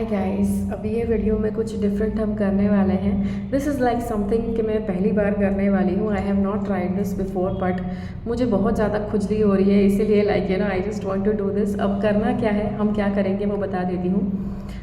Hi guys, अभी ये video में कुछ डिफरेंट हम करने वाले हैं। दिस इज़ लाइक समथिंग कि मैं पहली बार करने वाली हूँ। I have not tried this before, but मुझे बहुत ज़्यादा खुजली हो रही है, इसीलिए like I just want to do this. अब करना क्या है, हम क्या करेंगे वो बता देती हूँ।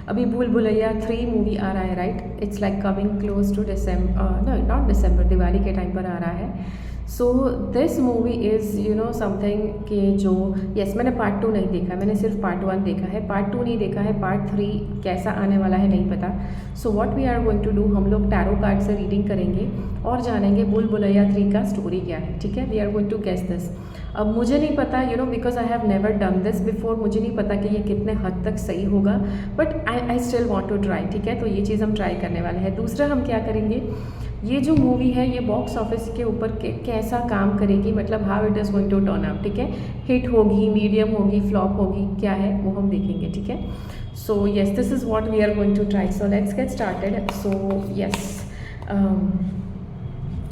अभी भूल भुलैया 3 मूवी आ रहा है, right? It's like coming close to December, no not December, Diwali के टाइम पर आ रहा है। So this movie is something कि जो यस मैंने पार्ट 2 नहीं देखा, मैंने सिर्फ पार्ट 1 देखा है, पार्ट 2 नहीं देखा है। पार्ट 3 कैसा आने वाला है नहीं पता। So what we are going to do, हम लोग टैरो कार्ड से रीडिंग करेंगे और जानेंगे भूल भुलैया 3 का स्टोरी क्या है। ठीक है, we are going to guess this. अब मुझे नहीं पता because I have never done this before, मुझे नहीं पता कि ये कितने हद तक सही होगा, but I still want to try. ठीक है, तो ये चीज़ हम ट्राई करने वाले हैं। दूसरा हम क्या करेंगे, ये जो मूवी है ये बॉक्स ऑफिस के ऊपर कैसा काम करेगी, मतलब how it is going to turn out. ठीक है, हिट होगी, मीडियम होगी, फ्लॉप होगी, क्या है वो हम देखेंगे। ठीक है, so yes this is what we are going to try. So let's get started. So yes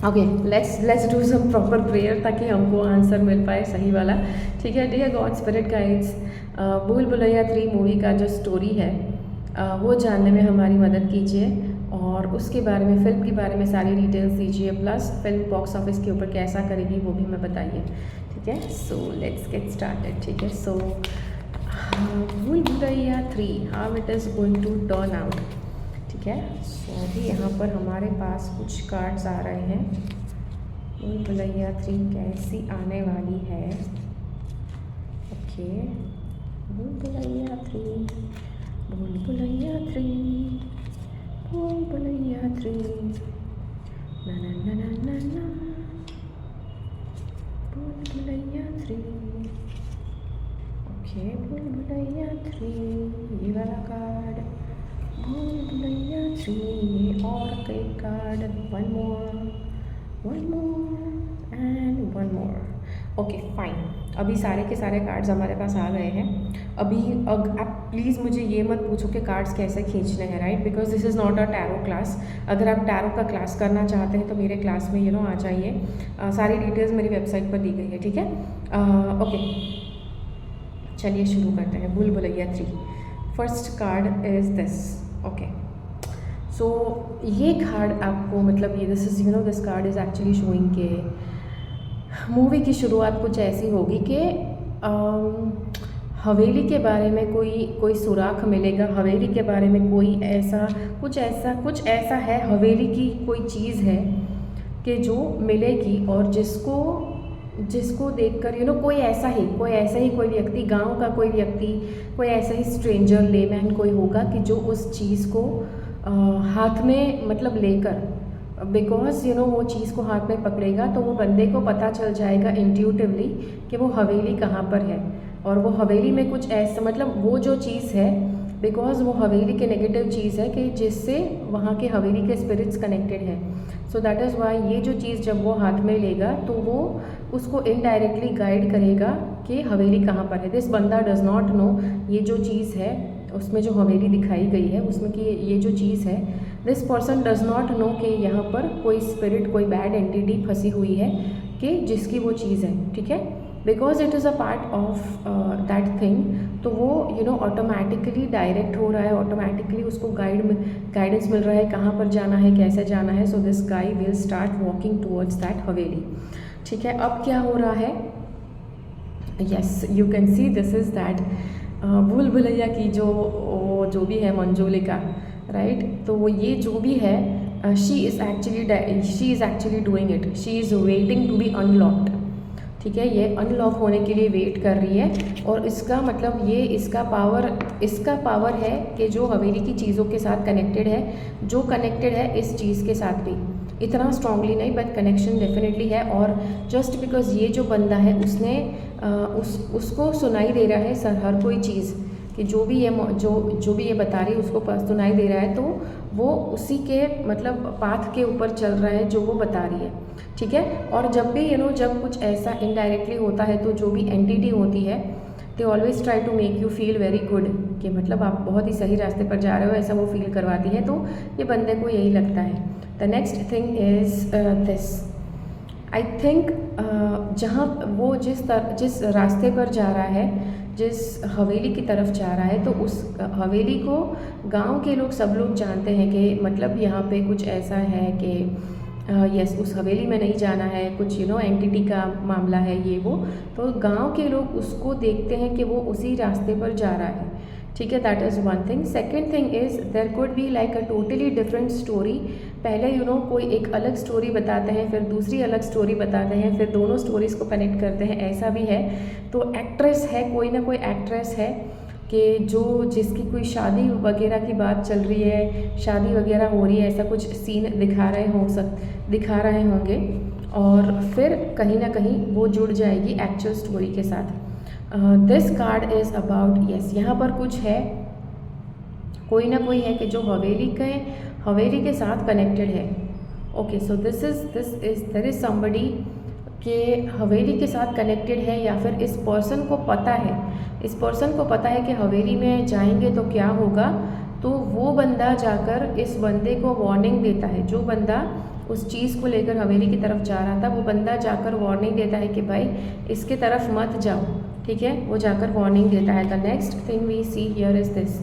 okay, let's do some proper prayer ताकि हमको आंसर मिल पाए सही वाला। ठीक है, डियर गॉड स्पिरिट गाइड्स, भूल भुलैया 3 मूवी का जो स्टोरी है वो जानने में हमारी मदद कीजिए, और उसके बारे में, फिल्म के बारे में सारी डिटेल्स दीजिए, प्लस फिल्म बॉक्स ऑफिस के ऊपर कैसा करेगी वो भी हमें बताइए। ठीक है, सो लेट्स गेट स्टार्टेड। ठीक है, so Bhool Bhulaiyaa 3 how it is going to turn out. ठीक है, सो अभी यहाँ पर हमारे पास कुछ कार्ड्स आ रहे हैं। भूल भुलैया 3 कैसी आने वाली है। ओके, भूल भुलैया 3, भूल भुलैया 3, भूल भुलैया 3, ना ना ना ना ना ना, भूल भुलैया 3। ओके, भूल भुलैया 3 ये वाला कार्ड, भूल भुलैया 3 और कई card, one more and one more. Okay fine, अभी सारे के सारे कार्ड्स हमारे पास आ गए हैं। अभी आप प्लीज़ मुझे ये मत पूछो कि कार्ड्स कैसे खींचने हैं, right? Because this is not a tarot class. अगर आप टैरो का क्लास करना चाहते हैं तो मेरे क्लास में आ जाइए। सारी डिटेल्स मेरी वेबसाइट पर दी गई है। ठीक है, ओके चलिए शुरू करते हैं। Bhool Bhulaiyaa 3, first card is this. Okay, so ये कार्ड आपको मतलब ये this is this card is actually showing के मूवी की शुरुआत कुछ ऐसी होगी कि हवेली के बारे में कोई सुराख मिलेगा। हवेली के बारे में कोई कुछ ऐसा है, हवेली की कोई चीज़ है कि जो मिलेगी, और जिसको देखकर कोई ऐसा ही कोई व्यक्ति, गांव का कोई व्यक्ति, कोई ऐसा ही स्ट्रेंजर लेमैन कोई होगा कि जो उस चीज़ को हाथ में मतलब लेकर, बिकॉज वो चीज़ को हाथ में पकड़ेगा तो वो बंदे को पता चल जाएगा इंट्यूटिवली कि वो हवेली कहाँ पर है, और वो हवेली में कुछ ऐसा मतलब वो जो चीज़ है, बिकॉज वो हवेली के नेगेटिव चीज़ है कि जिससे वहाँ के हवेली के स्पिरिट्स कनेक्टेड है। सो दैट इज़ वाई ये जो चीज़ जब वो हाथ में लेगा तो वो उसको इनडायरेक्टली गाइड करेगा कि हवेली कहाँ पर है। दिस बंदा डज नॉट नो ये जो चीज़ है उसमें जो हवेली दिखाई गई है उसमें कि ये जो चीज़ है, this person does not know कि यहाँ पर कोई स्पिरिट, कोई बैड एंटिटी फंसी हुई है कि जिसकी वो चीज़ है। ठीक है, because it is a part of that thing, तो वो ऑटोमेटिकली डायरेक्ट हो रहा है, ऑटोमेटिकली उसको गाइडेंस मिल रहा है कहाँ पर जाना है, कैसे जाना है। So this guy will start walking towards that हवेली। ठीक है, अब क्या हो रहा है, yes you can see this is that भूल भुलैया की जो भी है मंजूलिका, राइट? तो वो ये जो भी है, she is actually doing it, she is waiting to be unlocked. ठीक है, ये अनलॉक होने के लिए वेट कर रही है, और इसका मतलब ये इसका पावर है कि जो हवेली की चीज़ों के साथ कनेक्टेड है, जो कनेक्टेड है इस चीज़ के साथ भी, इतना स्ट्रांगली नहीं बट कनेक्शन डेफिनेटली है। और जस्ट बिकॉज ये जो बंदा है उसने उसको सुनाई दे रहा है सर हर कोई चीज़ कि जो भी ये बता रही है उसको सुनाई दे रहा है, तो वो उसी के मतलब पाथ के ऊपर चल रहा है जो वो बता रही है। ठीक है, और जब भी जब कुछ ऐसा इनडायरेक्टली होता है तो जो भी एंटिटी होती है they always try to make you feel very good, कि मतलब आप बहुत ही सही रास्ते पर जा रहे हो, ऐसा वो फील करवाती है। तो ये बंदे को यही लगता है। The next thing is this, I think जहाँ वो जिस रास्ते पर जा रहा है जिस हवेली की तरफ जा रहा है, तो उस हवेली को गांव के लोग सब लोग जानते हैं कि मतलब यहाँ पे कुछ ऐसा है कि यस उस हवेली में नहीं जाना है, कुछ एंटिटी का मामला है ये वो। तो गांव के लोग उसको देखते हैं कि वो उसी रास्ते पर जा रहा है, ठीक है। That is one thing. Second thing is there could be like a totally different story. पहले कोई एक अलग स्टोरी बताते हैं, फिर दूसरी अलग स्टोरी बताते हैं, फिर दोनों स्टोरीज़ को कनेक्ट करते हैं, ऐसा भी है। तो एक्ट्रेस है, कोई ना कोई एक्ट्रेस है कि जिसकी कोई शादी वगैरह की बात चल रही है, शादी वगैरह हो रही है, ऐसा कुछ सीन दिखा रहे होंगे, और फिर कहीं ना कहीं वो जुड़ जाएगी एक्चुअल स्टोरी के साथ। This card is about yes, यहाँ पर कुछ है, कोई ना कोई है कि जो हवेली के साथ कनेक्टेड है। Okay, so this is there is somebody के हवेली के साथ कनेक्टेड है, या फिर इस पर्सन को पता है कि हवेली में जाएंगे तो क्या होगा। तो वो बंदा जाकर इस बंदे को वार्निंग देता है, जो बंदा उस चीज़ को लेकर हवेली की तरफ जा रहा था, वो बंदा जाकर वार्निंग देता है कि भाई इसके तरफ मत जाओ, ठीक है। वो जाकर वार्निंग देता है। The next thing we see here is this.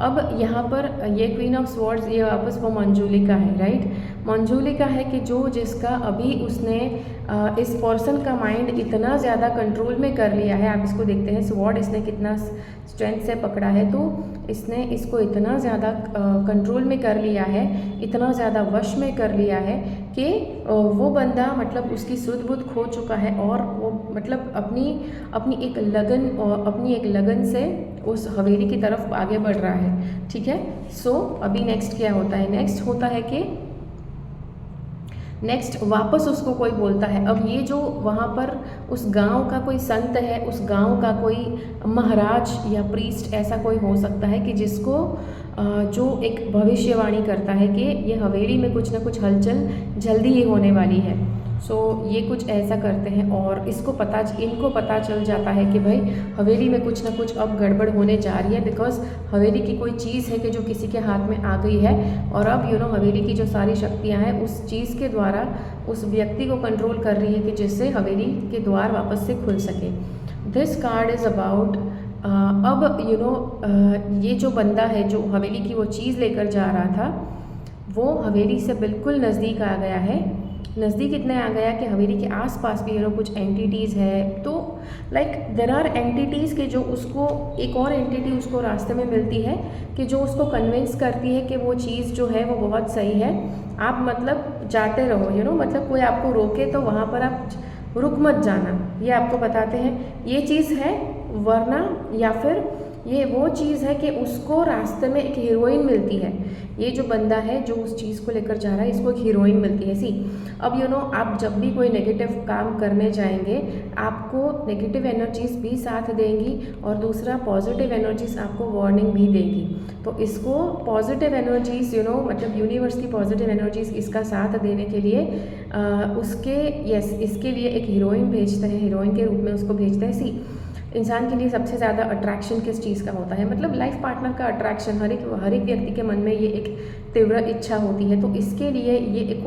अब यहाँ पर ये क्वीन ऑफ स्वॉर्ड्स, ये वापस वो मंजूलिका है, राइट। मंजूलिका है कि जिसका अभी उसने इस पर्सन का माइंड इतना ज़्यादा कंट्रोल में कर लिया है। आप इसको देखते हैं, स्वॉर्ड इसने कितना स्ट्रेंथ से पकड़ा है, तो इसने इसको इतना ज़्यादा कंट्रोल में कर लिया है, इतना ज़्यादा वश में कर लिया है कि वो बंदा मतलब उसकी सुध बुध खो चुका है, और वो मतलब अपनी एक लगन से उस हवेली की तरफ आगे बढ़ रहा है, ठीक है। सो अभी नेक्स्ट क्या होता है, नेक्स्ट होता है कि नेक्स्ट वापस उसको कोई बोलता है। अब ये जो वहाँ पर उस गांव का कोई संत है, उस गांव का कोई महाराज या प्रीस्ट ऐसा कोई हो सकता है कि जिसको जो एक भविष्यवाणी करता है कि ये हवेली में कुछ ना कुछ हलचल जल्दी ही होने वाली है। सो ये कुछ ऐसा करते हैं, और इनको पता चल जाता है कि भाई हवेली में कुछ ना कुछ अब गड़बड़ होने जा रही है, बिकॉज हवेली की कोई चीज़ है कि जो किसी के हाथ में आ गई है, और अब हवेली की जो सारी शक्तियां हैं उस चीज़ के द्वारा उस व्यक्ति को कंट्रोल कर रही है कि जिससे हवेली के द्वार वापस से खुल सके। दिस कार्ड इज़ अबाउट अब ये जो बंदा है जो हवेली की वो चीज़ लेकर जा रहा था, वो हवेली से बिल्कुल नज़दीक आ गया है। नज़दीक इतना आ गया कि हवेली के आसपास भी कुछ एंटिटीज़ है। तो लाइक देर आर एंटिटीज़ के जो उसको एक और एंटिटी उसको रास्ते में मिलती है कि जो उसको कन्विंस करती है कि वो चीज़ जो है वो बहुत सही है, आप मतलब जाते रहो, मतलब कोई आपको रोके तो वहाँ पर आप रुक मत जाना, ये आपको बताते हैं ये चीज़ है। वरना या फिर ये वो चीज़ है कि उसको रास्ते में एक हीरोइन मिलती है। ये जो बंदा है जो उस चीज़ को लेकर जा रहा है, इसको एक हीरोइन मिलती है। सी अब आप जब भी कोई नेगेटिव काम करने जाएंगे, आपको नेगेटिव एनर्जीज भी साथ देंगी, और दूसरा पॉजिटिव एनर्जीज आपको वार्निंग भी देंगी। तो इसको पॉजिटिव एनर्जीज मतलब यूनिवर्स की पॉजिटिव एनर्जीज इसका साथ देने के लिए इसके लिए एक हीरोइन भेजते हैं, हीरोइन के रूप में उसको भेजते हैं। सी इंसान के लिए सबसे ज़्यादा अट्रैक्शन किस चीज़ का होता है, मतलब लाइफ पार्टनर का अट्रैक्शन हर एक व्यक्ति के मन में ये एक तीव्र इच्छा होती है। तो इसके लिए ये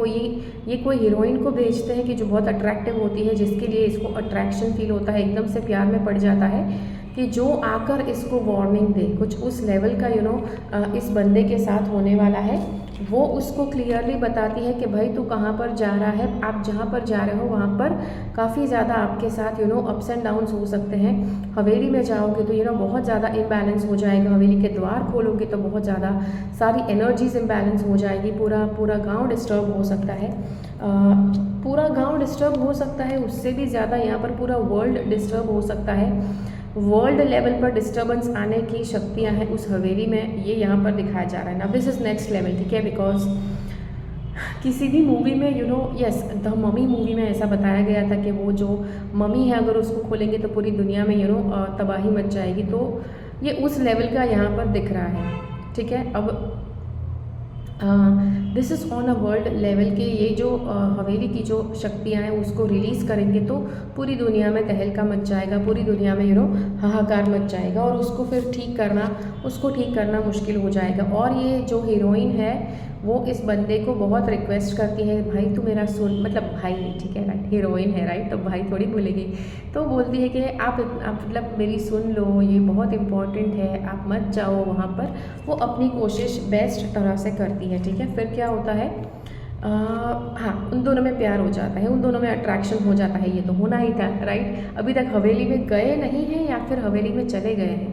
कोई हीरोइन को भेजते हैं कि जो बहुत अट्रैक्टिव होती है, जिसके लिए इसको अट्रैक्शन फील होता है, एकदम से प्यार में पड़ जाता है, कि जो आकर इसको वार्निंग दे, कुछ उस लेवल का इस बंदे के साथ होने वाला है। वो उसको क्लियरली बताती है कि भाई तू कहाँ पर जा रहा है, आप जहाँ पर जा रहे हो वहाँ पर काफ़ी ज़्यादा आपके साथ अप्स एंड डाउन्स हो सकते हैं। हवेली में जाओगे तो बहुत ज़्यादा इम्बैलेंस हो जाएगा, हवेली के द्वार खोलोगे तो बहुत ज़्यादा सारी एनर्जीज इम्बैलेंस हो जाएगी, पूरा गाँव डिस्टर्ब हो सकता है, पूरा गाँव डिस्टर्ब हो सकता है, उससे भी ज़्यादा यहाँ पर पूरा वर्ल्ड डिस्टर्ब हो सकता है। वर्ल्ड लेवल पर डिस्टर्बेंस आने की शक्तियाँ हैं उस हवेली में, ये यहाँ पर दिखाया जा रहा है ना। दिस इज़ नेक्स्ट लेवल, ठीक है। बिकॉज किसी भी मूवी में यस द ममी मूवी में ऐसा बताया गया था कि वो जो ममी है अगर उसको खोलेंगे तो पूरी दुनिया में तबाही मच जाएगी। तो ये उस लेवल का यहाँ पर दिख रहा है, ठीक है। अब this is on a world level के ये जो हवेली की जो शक्तियाँ हैं उसको रिलीज़ करेंगे तो पूरी दुनिया में तहलका मच जाएगा, पूरी दुनिया में हाहाकार मच जाएगा, और उसको ठीक करना मुश्किल हो जाएगा। और ये जो हीरोइन है वो इस बंदे को बहुत रिक्वेस्ट करती है, भाई तू मेरा सुन, मतलब भाई नहीं, ठीक है राइट, हीरोइन है राइट, तो भाई थोड़ी बोलेगी। तो बोलती है कि आप मतलब मेरी सुन लो, ये बहुत इम्पॉर्टेंट है, आप मत जाओ वहाँ पर। वो अपनी कोशिश बेस्ट तरह से करती है, ठीक है। फिर क्या होता है, हाँ, उन दोनों में प्यार हो जाता है, उन दोनों में अट्रैक्शन हो जाता है, ये तो होना ही था राइट। अभी तक हवेली में गए नहीं हैं या फिर हवेली में चले गए हैं,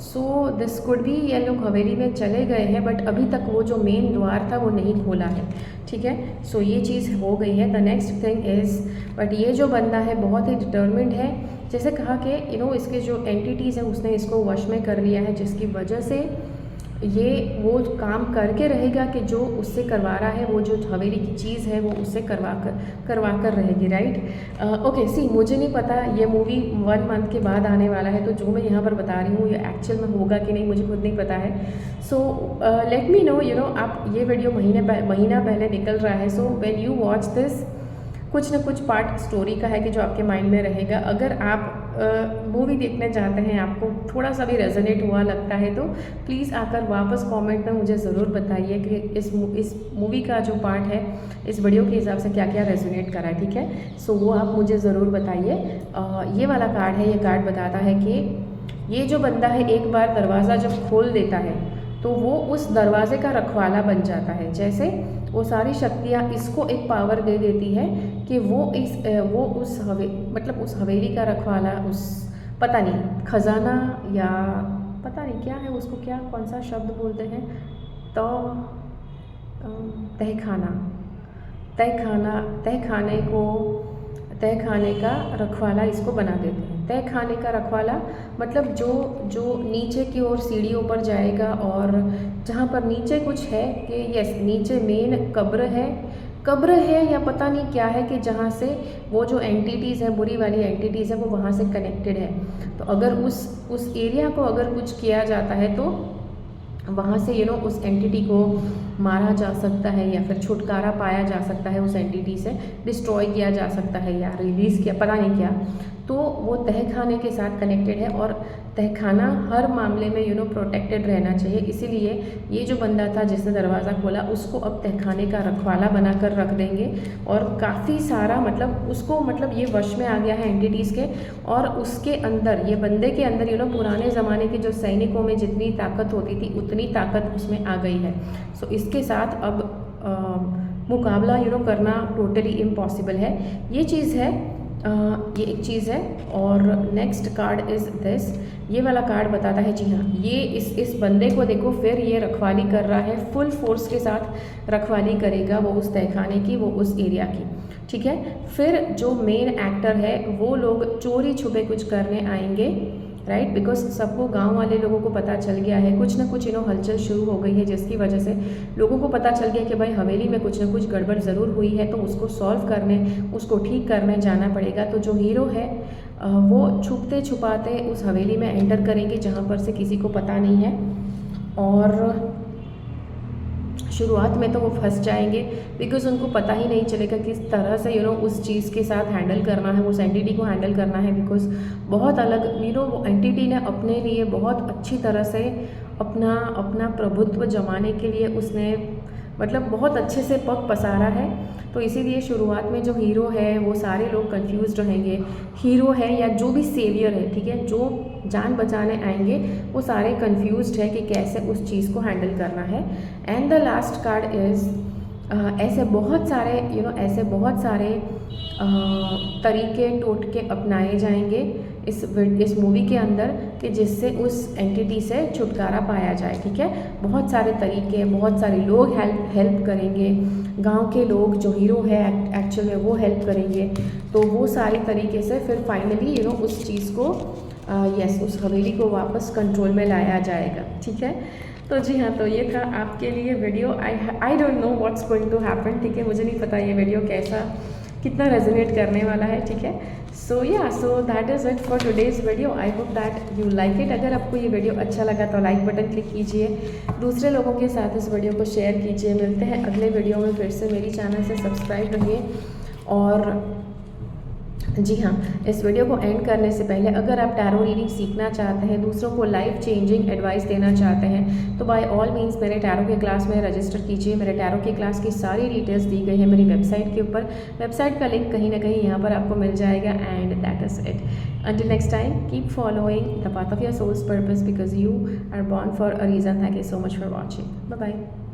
सो दिस कुड भी ये लोग हवेली में चले गए हैं, बट अभी तक वो जो मेन द्वार था वो नहीं खोला है, ठीक है। सो ये चीज़ हो गई है। The next thing is, but ये जो बंदा है बहुत ही डिटर्मिन्ड है, जैसे कहा कि इसके जो एंटिटीज़ हैं उसने इसको वश में कर लिया है, जिसकी वजह से ये वो काम करके रहेगा कि जो उससे करवा रहा है, वो जो हवेली की चीज़ है वो उससे करवा कर रहेगी, राइट। ओके सी, मुझे नहीं पता ये मूवी 1 मंथ के बाद आने वाला है, तो जो मैं यहाँ पर बता रही हूँ ये एक्चुअल में होगा कि नहीं मुझे खुद नहीं पता है। सो लेट मी नो, आप ये वीडियो महीना पहले निकल रहा है, so when you watch this, कुछ ना कुछ पार्ट स्टोरी का है कि जो आपके माइंड में रहेगा। अगर आप मूवी देखने जाते हैं, आपको थोड़ा सा भी रेजोनेट हुआ लगता है, तो प्लीज़ आकर वापस कमेंट में मुझे ज़रूर बताइए कि इस मूवी का जो पार्ट है इस वीडियो के हिसाब से क्या क्या रेजोनेट करा है, ठीक है। सो वो आप मुझे ज़रूर बताइए। ये वाला कार्ड है, ये कार्ड बताता है कि ये जो बंदा है एक बार दरवाज़ा जब खोल देता है तो वो उस दरवाजे का रखवाला बन जाता है। जैसे वो सारी शक्तियाँ इसको एक पावर दे देती है कि वो उस हवेली का रखवाला, उस पता नहीं खजाना या पता नहीं क्या है उसको, क्या कौन सा शब्द बोलते हैं, तो तहखाने का रखवाला इसको बना देते हैं। तहखाने का रखवाला मतलब जो नीचे की ओर सीढ़ियों पर जाएगा, और जहाँ पर नीचे कुछ है कि यस, नीचे मेन कब्र है या पता नहीं क्या है, कि जहाँ से वो जो एंटिटीज़ है, बुरी वाली एंटिटीज़ है, वो वहाँ से कनेक्टेड है। तो अगर उस एरिया को अगर कुछ किया जाता है तो वहाँ से उस एंटिटी को मारा जा सकता है, या फिर छुटकारा पाया जा सकता है, उस एंटिटी से डिस्ट्रॉय किया जा सकता है या रिलीज़ किया, पता नहीं क्या। तो वो तहखाने के साथ कनेक्टेड है, और तहखाना हर मामले में प्रोटेक्टेड रहना चाहिए। इसीलिए ये जो बंदा था जिसने दरवाज़ा खोला, उसको अब तहखाने का रखवाला बनाकर रख देंगे, और काफ़ी सारा उसको ये वश में आ गया है एंटिटीज़ के, और उसके अंदर, ये बंदे के अंदर पुराने ज़माने के जो सैनिकों में जितनी ताकत होती थी उतनी ताकत उसमें आ गई है। सो इसके साथ अब मुकाबला करना टोटली इम्पॉसिबल है। ये चीज़ है, ये एक चीज़ है। और नेक्स्ट कार्ड इज़ दिस, ये वाला कार्ड बताता है, जी हाँ, ये इस बंदे को देखो, फिर ये रखवाली कर रहा है, फुल फोर्स के साथ रखवाली करेगा वो उस तहखाने की, वो उस एरिया की, ठीक है। फिर जो मेन एक्टर है वो लोग चोरी छुपे कुछ करने आएंगे, राइट, बिकॉज सबको, गांव वाले लोगों को पता चल गया है, कुछ ना कुछ हलचल शुरू हो गई है, जिसकी वजह से लोगों को पता चल गया कि भाई हवेली में कुछ ना कुछ गड़बड़ ज़रूर हुई है, तो उसको सॉल्व करने, उसको ठीक करने जाना पड़ेगा। तो जो हीरो है वो छुपते छुपाते उस हवेली में एंटर करेंगे जहाँ पर से किसी को पता नहीं है, और शुरुआत में तो वो फंस जाएंगे, बिकॉज उनको पता ही नहीं चलेगा किस तरह से उस चीज़ के साथ हैंडल करना है, उस एंटिटी को हैंडल करना है। बिकॉज बहुत अलग वो एंटिटी ने अपने लिए बहुत अच्छी तरह से अपना प्रभुत्व जमाने के लिए उसने बहुत अच्छे से पग पसारा है। तो इसीलिए शुरुआत में जो हीरो है वो सारे लोग कंफ्यूज रहेंगे, हीरो है या जो भी सेवियर है, ठीक है, जो जान बचाने आएंगे वो सारे कंफ्यूज्ड है कि कैसे उस चीज़ को हैंडल करना है। And the last card is, ऐसे बहुत सारे तरीके टोटके अपनाए जाएंगे इस मूवी के अंदर, कि जिससे उस एंटिटी से छुटकारा पाया जाए, ठीक है। बहुत सारे तरीके, बहुत सारे लोग हेल्प करेंगे, गांव के लोग जो हीरो है एक्चुअल में वो हेल्प करेंगे। तो वो सारे तरीके से फिर फाइनली उस चीज़ को उस हवेली को वापस कंट्रोल में लाया जाएगा, ठीक है। तो जी हाँ, तो ये था आपके लिए video. I don't know what's going to happen, ठीक है, मुझे नहीं पता ये वीडियो कितना रेजोनेट करने वाला है, ठीक है। So that is it for today's video. I hope that you like it. अगर आपको ये वीडियो अच्छा लगा तो लाइक बटन क्लिक कीजिए, दूसरे लोगों के साथ इस वीडियो को शेयर कीजिए। मिलते हैं अगले वीडियो में फिर से। मेरी चैनल से सब्सक्राइब रहिए, और जी हाँ, इस वीडियो को एंड करने से पहले अगर आप टैरो रीडिंग सीखना चाहते हैं, दूसरों को लाइफ चेंजिंग एडवाइस देना चाहते हैं, तो बाय ऑल मीन्स मेरे टैरो के क्लास में रजिस्टर कीजिए। मेरे टैरो की क्लास की सारी डिटेल्स दी गई है मेरी वेबसाइट के ऊपर। वेबसाइट का लिंक कहीं ना कहीं यहाँ पर आपको मिल जाएगा। And that is it. Until next time, keep following the path of your soul's purpose because you are born for a reason. Thank you so much for watching. Bye bye.